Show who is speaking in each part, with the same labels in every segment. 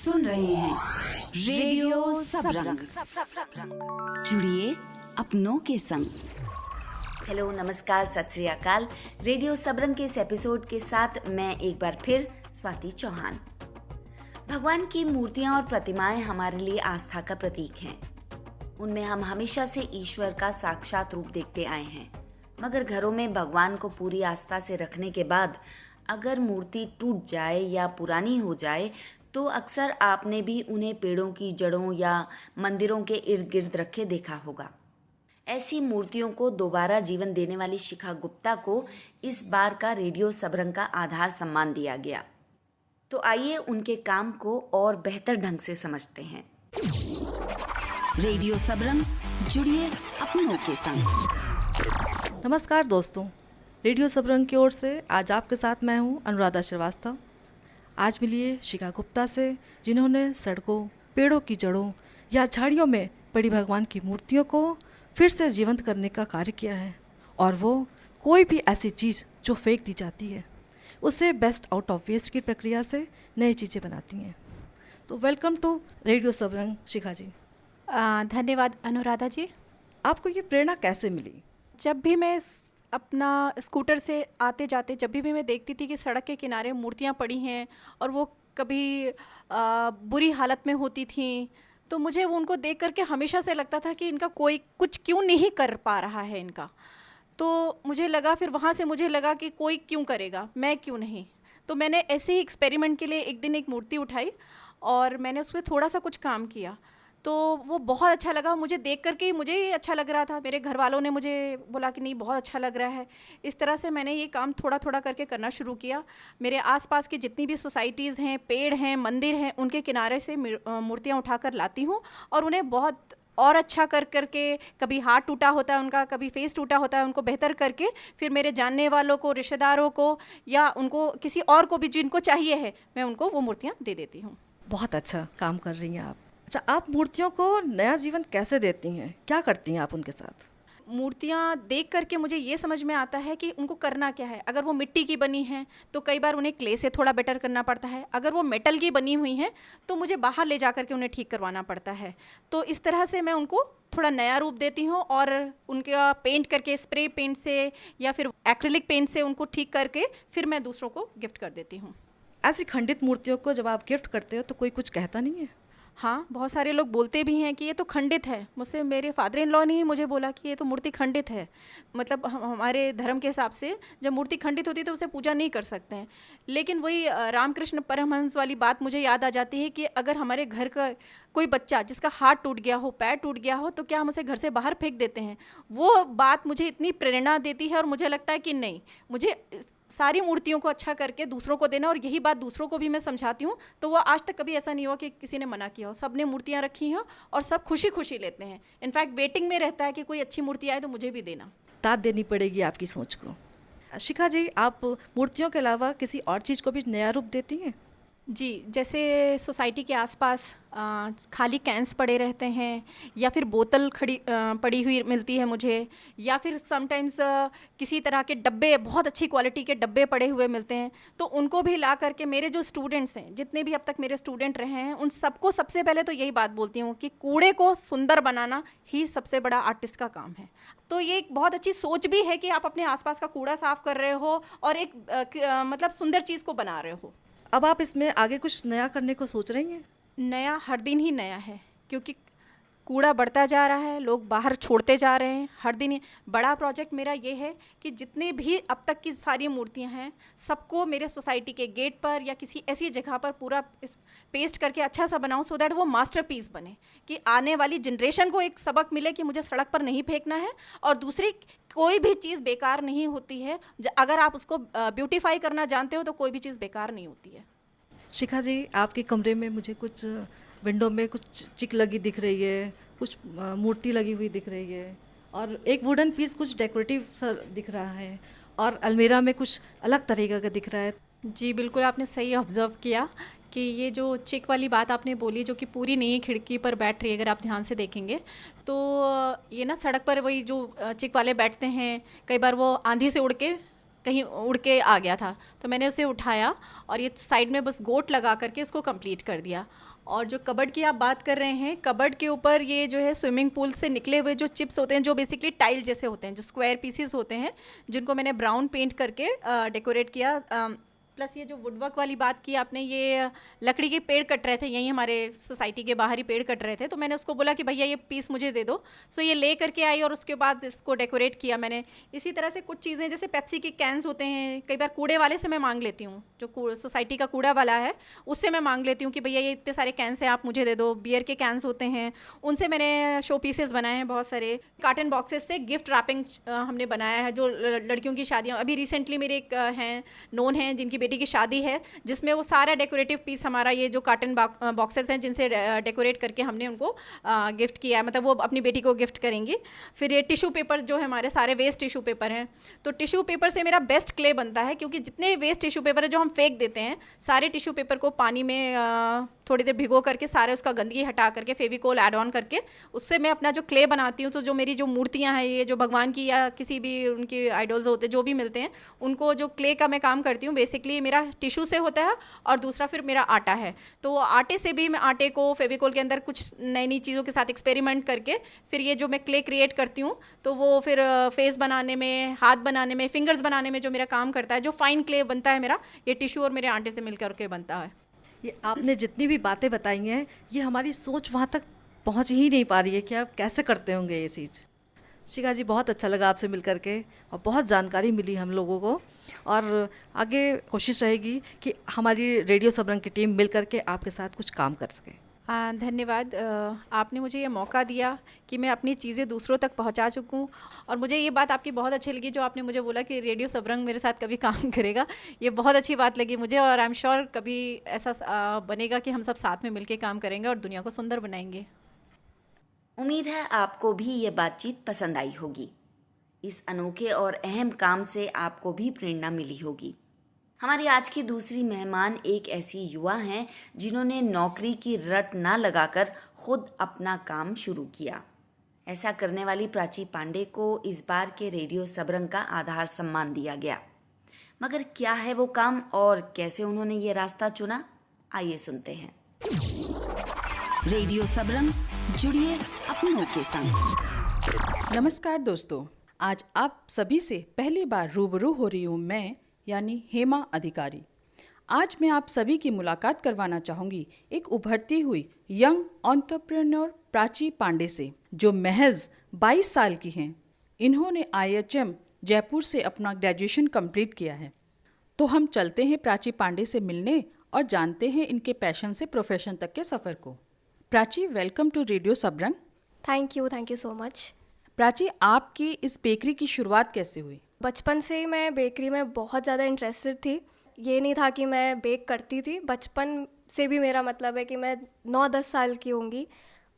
Speaker 1: सुन रहे हैं रेडियो सबरंग। जुड़िए अपनों के संग।
Speaker 2: हेलो, नमस्कार, सत श्री अकाल। रेडियो सबरंग के इस एपिसोड के साथ मैं एक बार फिर स्वाति चौहान। भगवान की मूर्तियां और प्रतिमाएं हमारे लिए आस्था का प्रतीक हैं। उनमें हम हमेशा से ईश्वर का साक्षात रूप देखते आए हैं। मगर घरों में भगवान को पूरी आस्था से रखने के बाद अगर मूर्ति टूट जाए या पुरानी हो जाए तो अक्सर आपने भी उन्हें पेड़ों की जड़ों या मंदिरों के इर्द गिर्द रखे देखा होगा। ऐसी मूर्तियों को दोबारा जीवन देने वाली शिखा गुप्ता को इस बार का रेडियो सबरंग का आधार सम्मान दिया गया। तो आइए उनके काम को और बेहतर ढंग से समझते हैं।
Speaker 1: रेडियो सबरंग, जुड़िए अपनों के संग।
Speaker 3: नमस्कार दोस्तों, रेडियो सबरंग की ओर से आज आपके साथ मैं हूं अनुराधा श्रीवास्तव। आज मिलिए शिखा गुप्ता से, जिन्होंने सड़कों, पेड़ों की जड़ों या झाड़ियों में पड़ी भगवान की मूर्तियों को फिर से जीवंत करने का कार्य किया है। और वो कोई भी ऐसी चीज़ जो फेंक दी जाती है उसे बेस्ट आउट ऑफ वेस्ट की प्रक्रिया से नई चीज़ें बनाती हैं। तो वेलकम टू रेडियो सबरंग शिखा जी।
Speaker 4: धन्यवाद अनुराधा जी।
Speaker 3: आपको ये प्रेरणा कैसे मिली?
Speaker 4: जब भी मैं अपना स्कूटर से आते जाते जब भी मैं देखती थी कि सड़क के किनारे मूर्तियाँ पड़ी हैं और वो कभी बुरी हालत में होती थी, तो मुझे उनको देख करके हमेशा से लगता था कि इनका कोई कुछ क्यों नहीं कर पा रहा है इनका। तो मुझे लगा, फिर वहाँ से मुझे लगा कि कोई क्यों करेगा, मैं क्यों नहीं। तो मैंने ऐसे ही एक्सपेरिमेंट के लिए एक दिन एक मूर्ति उठाई और मैंने उस पर थोड़ा सा कुछ काम किया। तो वो बहुत अच्छा लगा, मुझे देख करके ही मुझे ही अच्छा लग रहा था। मेरे घर वालों ने मुझे बोला कि नहीं, बहुत अच्छा लग रहा है। इस तरह से मैंने ये काम थोड़ा थोड़ा करके करना शुरू किया। मेरे आसपास की जितनी भी सोसाइटीज़ हैं, पेड़ हैं, मंदिर हैं, उनके किनारे से मूर्तियाँ उठाकर लाती हूँ और उन्हें बहुत और अच्छा कर करके, कभी हाथ टूटा होता है उनका, कभी फेस टूटा होता है, उनको बेहतर करके फिर मेरे जानने वालों को, रिश्तेदारों को या उनको किसी और को भी जिनको चाहिए है, मैं उनको वो मूर्तियाँ दे देती हूँ।
Speaker 3: बहुत अच्छा काम कर रही हैं आप। अच्छा, आप मूर्तियों को नया जीवन कैसे देती हैं? क्या करती हैं आप उनके साथ?
Speaker 4: मूर्तियाँ देख करके मुझे ये समझ में आता है कि उनको करना क्या है। अगर वो मिट्टी की बनी हैं तो कई बार उन्हें क्ले से थोड़ा बेटर करना पड़ता है। अगर वो मेटल की बनी हुई हैं तो मुझे बाहर ले जा करके उन्हें ठीक करवाना पड़ता है। तो इस तरह से मैं उनको थोड़ा नया रूप देती हूँ और उनका पेंट करके, स्प्रे पेंट से या फिर एक्रिलिक पेंट से उनको ठीक करके फिर मैं दूसरों को गिफ्ट कर देती हूँ।
Speaker 3: ऐसी खंडित मूर्तियों को जब आप गिफ्ट करते हो तो कोई कुछ कहता नहीं है?
Speaker 4: हाँ, बहुत सारे लोग बोलते भी हैं कि ये तो खंडित है। मुझसे मेरे फादर इन लॉ ने ही मुझे बोला कि ये तो मूर्ति खंडित है। मतलब हमारे धर्म के हिसाब से जब मूर्ति खंडित होती है तो उसे पूजा नहीं कर सकते हैं। लेकिन वही रामकृष्ण परमहंस वाली बात मुझे याद आ जाती है कि अगर हमारे घर का कोई बच्चा जिसका हाथ टूट गया हो, पैर टूट गया हो, तो क्या हम उसे घर से बाहर फेंक देते हैं? वो बात मुझे इतनी प्रेरणा देती है और मुझे लगता है कि नहीं, मुझे सारी मूर्तियों को अच्छा करके दूसरों को देना। और यही बात दूसरों को भी मैं समझाती हूँ। तो वो आज तक कभी ऐसा नहीं हुआ कि किसी ने मना किया हो। सब ने मूर्तियाँ रखी हैं और सब खुशी खुशी लेते हैं। इनफैक्ट वेटिंग में रहता है कि कोई अच्छी मूर्ति आए तो मुझे भी देना।
Speaker 3: दाद देनी पड़ेगी आपकी सोच को। शिखा जी, आप मूर्तियों के अलावा किसी और चीज़ को भी नया रूप देती हैं?
Speaker 4: जी, जैसे सोसाइटी के आसपास खाली कैंस पड़े रहते हैं या फिर बोतल पड़ी हुई मिलती है मुझे, या फिर समटाइम्स किसी तरह के डब्बे, बहुत अच्छी क्वालिटी के डब्बे पड़े हुए मिलते हैं, तो उनको भी ला करके मेरे जो स्टूडेंट्स हैं, जितने भी अब तक मेरे स्टूडेंट रहे हैं, उन सबको सबसे पहले तो यही बात बोलती हूँ कि कूड़े को सुंदर बनाना ही सबसे बड़ा आर्टिस्ट का काम है। तो ये एक बहुत अच्छी सोच भी है कि आप अपने आसपास का कूड़ा साफ कर रहे हो और एक मतलब सुंदर चीज़ को बना रहे हो।
Speaker 3: अब आप इसमें आगे कुछ नया करने को सोच रही हैं?
Speaker 4: नया हर दिन ही नया है, क्योंकि कूड़ा बढ़ता जा रहा है, लोग बाहर छोड़ते जा रहे हैं हर दिन ही। बड़ा प्रोजेक्ट मेरा ये है कि जितने भी अब तक की सारी मूर्तियां हैं, सबको मेरे सोसाइटी के गेट पर या किसी ऐसी जगह पर पूरा पेस्ट करके अच्छा सा बनाऊं, सो दैट वो मास्टरपीस बने, कि आने वाली जनरेशन को एक सबक मिले कि मुझे सड़क पर नहीं फेंकना है। और दूसरी, कोई भी चीज़ बेकार नहीं होती है। अगर आप उसको ब्यूटीफाई करना जानते हो तो कोई भी चीज़ बेकार नहीं होती है।
Speaker 3: शिखा जी, आपके कमरे में मुझे कुछ विंडो में कुछ चिक लगी दिख रही है, कुछ मूर्ति लगी हुई दिख रही है, और एक वुडन पीस कुछ डेकोरेटिव सा दिख रहा है, और अलमीरा में कुछ अलग तरीके का दिख रहा है।
Speaker 4: जी बिल्कुल, आपने सही ऑब्जर्व किया कि ये जो चिक वाली बात आपने बोली, जो कि पूरी नहीं खिड़की पर बैठ रही है, अगर आप ध्यान से देखेंगे तो ये ना सड़क पर वही जो चिक वाले बैठते हैं, कई बार वो आंधी से उड़ के कहीं उड़ के आ गया था, तो मैंने उसे उठाया और ये साइड में बस गोट लगा करके इसको कंप्लीट कर दिया। और जो कबर्ड की आप बात कर रहे हैं, कबर्ड के ऊपर ये जो है स्विमिंग पूल से निकले हुए जो चिप्स होते हैं, जो बेसिकली टाइल जैसे होते हैं, जो स्क्वायर पीसीस होते हैं, जिनको मैंने ब्राउन पेंट करके डेकोरेट किया। प्लस ये जो वुडवर्क वाली बात की आपने, ये लकड़ी के पेड़ कट रहे थे, यहीं हमारे सोसाइटी के बाहर ही पेड़ कट रहे थे, तो मैंने उसको बोला कि भैया ये पीस मुझे दे दो। सो ये ले करके आई और उसके बाद इसको डेकोरेट किया मैंने। इसी तरह से कुछ चीज़ें, जैसे पेप्सी के कैंस होते हैं, कई बार कूड़े वाले से मैं मांग लेती हूँ, जो सोसाइटी का कूड़ा वाला है उससे मैं मांग लेती हूँ कि भैया ये इतने सारे कैंस हैं, आप मुझे दे दो। बियर के कैंस होते हैं, उनसे मैंने शो पीसेस बनाए हैं बहुत सारे। कार्टन बॉक्सेस से गिफ्ट रैपिंग हमने बनाया है, जो लड़कियों की शादियाँ, अभी रिसेंटली मेरे एक हैं नोन हैं जिनकी बेटी की शादी है, जिसमें वो सारा डेकोरेटिव पीस हमारा, ये जो कार्टन बॉक्सेस हैं जिनसे डेकोरेट करके हमने उनको गिफ्ट किया है, मतलब वो अपनी बेटी को गिफ्ट करेंगी। फिर ये टिश्यू पेपर जो है, हमारे सारे वेस्ट टिश्यू पेपर हैं, तो टिश्यू पेपर से मेरा बेस्ट क्ले बनता है, क्योंकि जितने वेस्ट टिश्यू पेपर है जो हम फेंक देते हैं, सारे टिश्यू पेपर को पानी में थोड़ी देर भिगो करके, सारे उसका गंदगी हटा करके, फेविकोल ऐड ऑन करके, उससे मैं अपना जो क्ले बनाती हूँ। तो जो मेरी जो मूर्तियाँ हैं, ये जो भगवान की या किसी भी उनकी आइडल्स होते हैं, जो भी मिलते हैं, उनको जो क्ले का मैं काम करती हूँ, बेसिकली मेरा टिश्यू से होता है, और दूसरा फिर मेरा आटा है। तो आटे से भी मैं आटे को फेविकोल के अंदर कुछ नई नई चीज़ों के साथ एक्सपेरिमेंट करके फिर ये जो मैं क्ले क्रिएट करती हूँ, तो वो फिर फेस बनाने में, हाथ बनाने में, फिंगर्स बनाने में जो मेरा काम करता है, जो फाइन क्ले बनता है मेरा, ये टिश्यू और मेरे आटे से मिलकर के बनता है।
Speaker 3: ये आपने जितनी भी बातें बताई हैं, ये हमारी सोच वहाँ तक पहुँच ही नहीं पा रही है कि आप कैसे करते होंगे ये चीज़। शिखा जी, बहुत अच्छा लगा आपसे मिल करके और बहुत जानकारी मिली हम लोगों को, और आगे कोशिश रहेगी कि हमारी रेडियो सबरंग की टीम मिल करके आपके साथ कुछ काम कर सके।
Speaker 4: धन्यवाद। आपने मुझे ये मौका दिया कि मैं अपनी चीज़ें दूसरों तक पहुंचा सकूं, और मुझे ये बात आपकी बहुत अच्छी लगी, जो आपने मुझे बोला कि रेडियो सबरंग मेरे साथ कभी काम करेगा। ये बहुत अच्छी बात लगी मुझे, और आई एम श्योर कभी ऐसा बनेगा कि हम सब साथ में मिलकर काम करेंगे और दुनिया को सुंदर बनाएंगे।
Speaker 2: उम्मीद है आपको भी ये बातचीत पसंद आई होगी। इस अनोखे और अहम काम से आपको भी प्रेरणा मिली होगी। हमारी आज की दूसरी मेहमान एक ऐसी युवा हैं जिन्होंने नौकरी की रट ना लगाकर खुद अपना काम शुरू किया। ऐसा करने वाली प्राची पांडे को इस बार के रेडियो सबरंग का आधार सम्मान दिया गया। मगर क्या है वो काम और कैसे उन्होंने ये रास्ता चुना, आइए सुनते हैं।
Speaker 1: रेडियो सबरंग, जुड़िए अपनों के संग।
Speaker 5: नमस्कार दोस्तों, आज आप सभी से पहली बार रूबरू हो रही हूँ मैं, यानी हेमा अधिकारी। आज मैं आप सभी की मुलाकात करवाना चाहूँगी एक उभरती हुई यंग एंटरप्रेन्योर प्राची पांडे से, जो महज 22 साल की हैं। इन्होंने IHM जयपुर से अपना ग्रेजुएशन कंप्लीट किया है। तो हम चलते हैं प्राची पांडे से मिलने और जानते हैं इनके पैशन से प्रोफेशन तक के सफ़र को। Prachi, welcome to radio Sabrang.
Speaker 6: Thank you so much.
Speaker 5: Prachi, आपकी इस बेकरी की शुरुआत कैसे हुई?
Speaker 6: बचपन से ही मैं बेकरी में बहुत ज़्यादा इंटरेस्टेड थी। ये नहीं था कि मैं बेक करती थी, बचपन से भी मेरा मतलब है कि मैं 9-10 साल की होंगी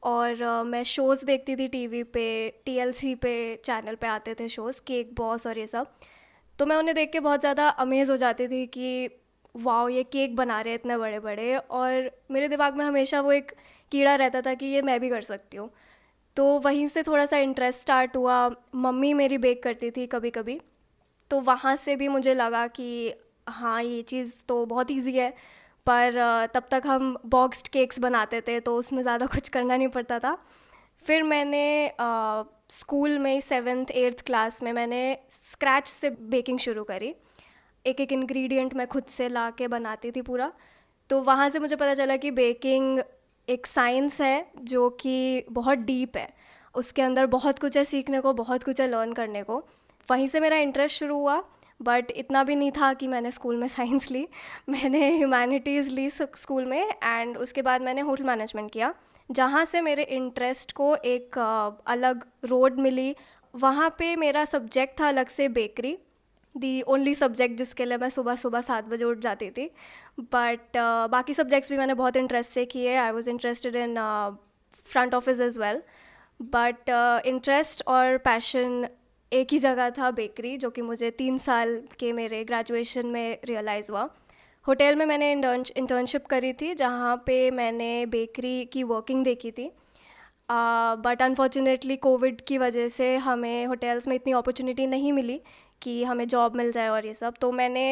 Speaker 6: और मैं शोज़ देखती थी टीवी पे, TLC पे चैनल पे आते थे शोज़, केक बॉस और ये सब। तो मैं उन्हें देख के बहुत ज़्यादा अमेज़ हो जाती थी कि वाओ, ये केक बना रहे हैं इतने बड़े बड़े, और मेरे दिमाग में हमेशा वो एक कीड़ा रहता था कि ये मैं भी कर सकती हूँ। तो वहीं से थोड़ा सा इंटरेस्ट स्टार्ट हुआ। मम्मी मेरी बेक करती थी कभी कभी, तो वहाँ से भी मुझे लगा कि हाँ, ये चीज़ तो बहुत इजी है। पर तब तक हम बॉक्स्ड केक्स बनाते थे, तो उसमें ज़्यादा कुछ करना नहीं पड़ता था। फिर मैंने स्कूल में 7th 8th क्लास में मैंने स्क्रैच से बेकिंग शुरू करी। एक एक इंग्रेडिएंट मैं खुद से ला के बनाती थी पूरा। तो वहाँ से मुझे पता चला कि बेकिंग एक साइंस है जो कि बहुत डीप है, उसके अंदर बहुत कुछ है सीखने को, बहुत कुछ है लर्न करने को। वहीं से मेरा इंटरेस्ट शुरू हुआ, बट इतना भी नहीं था कि मैंने स्कूल में साइंस ली। मैंने ह्यूमैनिटीज़ ली स्कूल में, एंड उसके बाद मैंने होटल मैनेजमेंट किया, जहाँ से मेरे इंटरेस्ट को एक अलग रोड मिली। वहाँ पे मेरा सब्जेक्ट था अलग से बेकरी, दी ओनली सब्जेक्ट जिसके लिए मैं सुबह 7 बजे उठ जाती थी। बट बाकी सब्जेक्ट्स भी मैंने बहुत इंटरेस्ट से किए। I was interested in front office as well, but interest और पैशन एक ही जगह था, बेकरी, जो कि मुझे 3 साल के मेरे ग्रेजुएशन में रियलाइज़ हुआ। होटल में मैंने इंटर्नशिप करी थी, जहाँ पे मैंने बेकरी की वर्किंग देखी थी। बट अनफॉर्चुनेटली कोविड की वजह से हमें होटल्स में इतनी अपॉर्चुनिटी नहीं मिली कि हमें जॉब मिल जाए और ये सब। तो मैंने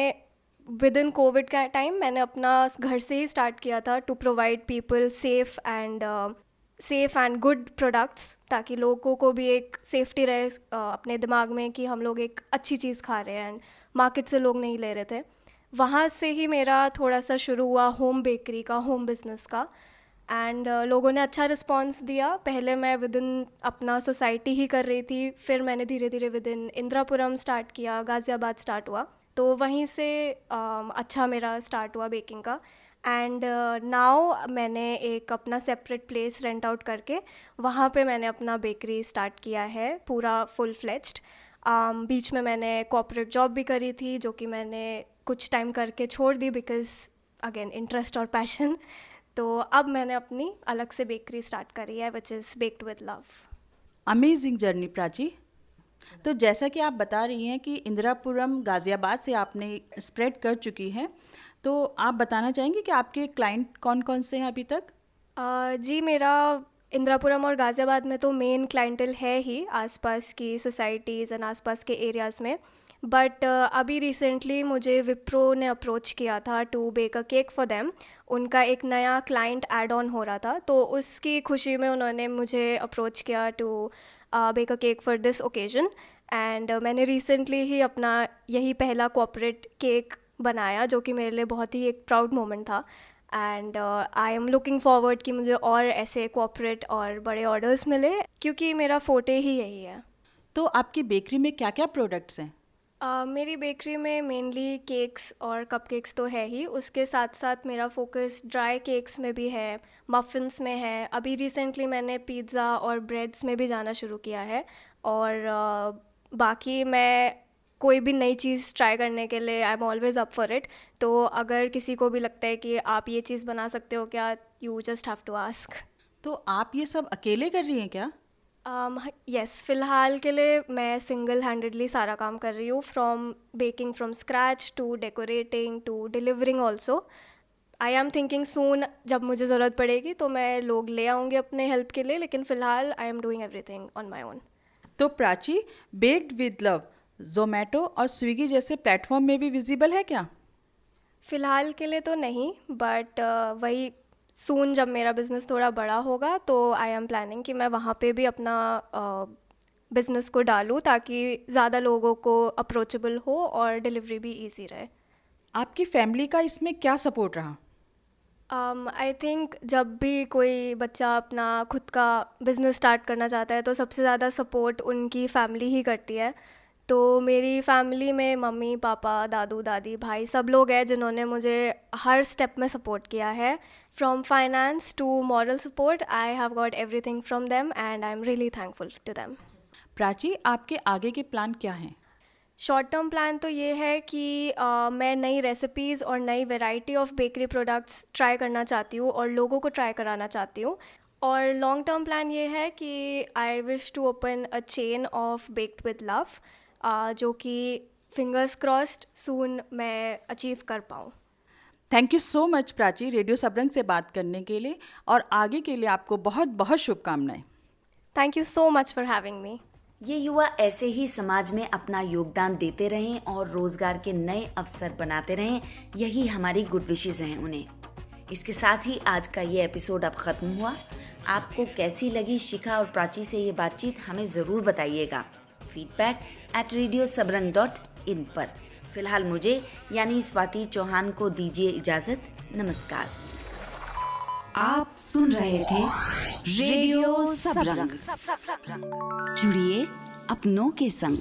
Speaker 6: विद इन कोविड का टाइम मैंने अपना घर से ही स्टार्ट किया था to provide people safe and good products, ताकि लोगों को भी एक सेफ्टी रहे अपने दिमाग में कि हम लोग एक अच्छी चीज़ खा रहे हैं एंड मार्केट से लोग नहीं ले रहे थे। वहाँ से ही मेरा थोड़ा सा शुरू हुआ होम बेकरी का, होम बिज़नेस का, एंड लोगों ने अच्छा रिस्पांस दिया। पहले मैं विद इन अपना सोसाइटी ही कर रही थी, फिर मैंने धीरे धीरे विद इन इंदिरापुरम स्टार्ट किया, गाज़ियाबाद स्टार्ट हुआ, तो वहीं से अच्छा मेरा स्टार्ट हुआ बेकिंग का। एंड नाउ मैंने एक अपना सेपरेट प्लेस रेंट आउट करके वहाँ पे मैंने अपना बेकरी स्टार्ट किया है पूरा फुल फ्लेज्ड। बीच में मैंने कॉर्पोरेट जॉब भी करी थी, जो कि मैंने कुछ टाइम करके छोड़ दी बिकॉज़ अगेन इंटरेस्ट और पैशन। तो अब मैंने अपनी अलग से बेकरी स्टार्ट करी है which is baked with love.
Speaker 5: Amazing journey Prachi. तो जैसा कि आप बता रही हैं कि इंदिरापुरम गाज़ियाबाद से आपने स्प्रेड कर चुकी हैं, तो आप बताना चाहेंगे कि आपके क्लाइंट कौन कौन से हैं अभी तक?
Speaker 6: जी, मेरा इंदिरापुरम और गाज़ियाबाद में तो मेन क्लाइंटल है ही, आसपास की सोसाइटीज़ एंड आसपास के एरियाज़ में। बट अभी रिसेंटली मुझे विप्रो ने अप्रोच किया था to bake a cake for them. उनका एक नया क्लाइंट ऐड ऑन हो रहा था, तो उसकी खुशी में उन्होंने मुझे अप्रोच किया to bake a cake for this occasion. And मैंने रिसेंटली ही अपना यही पहला कॉर्पोरेट केक बनाया, जो कि मेरे लिए बहुत ही एक प्राउड मोमेंट था। And I am looking forward कि मुझे और ऐसे कॉर्पोरेट और बड़े ऑर्डर्स मिले, क्योंकि मेरा फोटे ही यही है।
Speaker 5: तो आपकी बेकरी में क्या क्या प्रोडक्ट्स हैं?
Speaker 6: मेरी बेकरी में मेनली केक्स और कपकेक्स तो है ही, उसके साथ साथ मेरा फोकस ड्राई केक्स में भी है, मफ़िन्स में है। अभी रिसेंटली मैंने पिज़्ज़ा और ब्रेड्स में भी जाना शुरू किया है। और बाकी मैं कोई भी नई चीज़ ट्राई करने के लिए I am always up for it. तो अगर किसी को भी लगता है कि आप ये चीज़ बना सकते हो क्या, you just have to ask.
Speaker 5: तो आप ये सब अकेले कर रही हैं क्या?
Speaker 6: यस, फ़िलहाल के लिए मैं सिंगल हैंडेडली सारा काम कर रही हूँ, from baking from scratch to decorating to delivering also. I am thinking soon जब मुझे ज़रूरत पड़ेगी तो मैं लोग ले आऊँगी अपने हेल्प के लिए, लेकिन फ़िलहाल I am doing everything on my own.
Speaker 5: तो Prachi, baked with love Zomato और स्विगी जैसे प्लेटफॉर्म में भी विजिबल है क्या?
Speaker 6: फ़िलहाल के लिए तो नहीं, बट वही सून जब मेरा बिज़नेस थोड़ा बड़ा होगा तो आई एम प्लानिंग कि मैं वहाँ पे भी अपना बिज़नेस को डालूँ, ताकि ज़्यादा लोगों को अप्रोचेबल हो और डिलीवरी भी इजी रहे।
Speaker 5: आपकी फैमिली का इसमें क्या सपोर्ट रहा?
Speaker 6: आई थिंक जब भी कोई बच्चा अपना खुद का बिज़नेस स्टार्ट करना चाहता है तो सबसे ज़्यादा सपोर्ट उनकी फैमिली ही करती है। तो मेरी फैमिली में मम्मी पापा, दादू दादी, भाई सब लोग हैं जिन्होंने मुझे हर स्टेप में सपोर्ट किया है। From finance to moral support, I have got everything from them and I am really thankful to them.
Speaker 5: Prachi, आपके आगे के प्लान क्या हैं?
Speaker 6: शॉर्ट टर्म प्लान तो ये है कि मैं नई रेसिपीज़ और नई variety of bakery products try करना चाहती हूँ और लोगों को ट्राई कराना चाहती हूँ। और लॉन्ग टर्म प्लान ये है कि I wish to open a chain of Baked with Love, जो कि फिंगर्स क्रॉस्ड सून मैं अचीव कर पाऊँ।
Speaker 5: Thank you so much Prachi, radio Sabrang से बात करने के लिए, और आगे के लिए आपको बहुत बहुत शुभकामनाएं।
Speaker 6: Thank you so much for having me.
Speaker 2: ये युवा ऐसे ही समाज में अपना योगदान देते रहें और रोजगार के नए अवसर बनाते रहें, यही हमारी गुड विशेस हैं उन्हें। इसके साथ ही आज का ये एपिसोड अब खत्म हुआ। आपको कैसी लगी शिखा और प्राची से ये बातचीत हमें ज़रूर बताइएगा feedback@radiosabran.in पर। फिलहाल मुझे यानी स्वाति चौहान को दीजिए इजाजत। नमस्कार।
Speaker 1: आप सुन रहे थे रेडियो सबरंग। जुड़िए अपनों के संग।